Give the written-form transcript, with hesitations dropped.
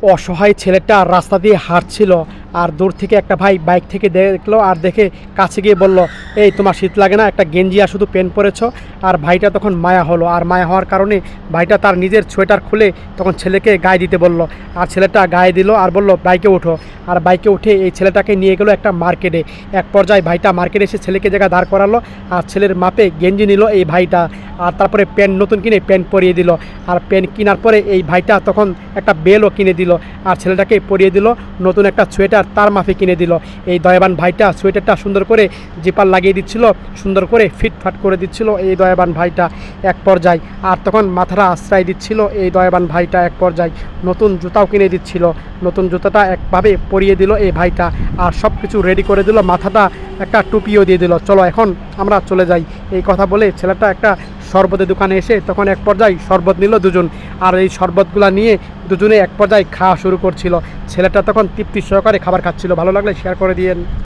অসহায় ছেলেটা রাস্তা দিয়ে হাঁটছিল, আর দূর থেকে একটা ভাই বাইক থেকে দেখলো, আর দেখে কাছে গিয়ে বলল, এই তোমার শীত লাগে না, একটা গেঞ্জি আর শুধু প্যান্ট পরেছো। আর ভাইটা তখন মায়া হলো, আর মায়া হওয়ার কারণে ভাইটা তার নিজের সোয়েটার খুলে তখন ছেলেকে গায়ে দিতে বলল। আর ছেলেটা গায়ে দিল আর বলল, বাইকে ওঠো। আর বাইকে উঠে এই ছেলেটাকে নিয়ে গেলো একটা মার্কেটে। এক পর্যায়ে ভাইটা মার্কেটে এসে ছেলেকে জায়গায় দাঁড় করালো, আর ছেলের মাপে গেঞ্জি নিল এই ভাইটা। আর তারপরে প্যান্ট নতুন কিনে প্যান্ট পরিয়ে দিল। আর প্যান্ট কেনার পরে এই ভাইটা তখন একটা বেলও কিনে দিল, আর ছেলেটাকে পরিয়ে দিল নতুন একটা সোয়েটার তার মাফে কিনে দিল। এই দয়াবান ভাইটা সোয়েটারটা সুন্দর করে জিপার লাগিয়ে দিচ্ছিল, সুন্দর করে ফিটফাট করে দিচ্ছিল এই দয়াবান ভাইটা এক পর্যায়ে। আর তখন মাথাটা আশ্রয় দিচ্ছিল এই দয়াবান ভাইটা এক পর্যায়ে। নতুন জুতাও কিনে দিচ্ছিল, নতুন জুতাটা একভাবে পরিয়ে দিল এই ভাইটা। আর সব কিছু রেডি করে দিল, মাথাটা একটা টুপিও দিয়ে দিল। চলো এখন আমরা চলে যাই। এই কথা বলে ছেলেটা একটা শরবতের দোকানে এসে তখন এক পর্যায়ে শরবত নিল দুজন। আর এই শরবতগুলো নিয়ে দুজনে এক পর্যায়ে খাওয়া শুরু করছিল। ছেলেটা তখন তৃপ্তি সহকারে খাবার খাচ্ছিল। ভালো লাগলে শেয়ার করে দিয়েন।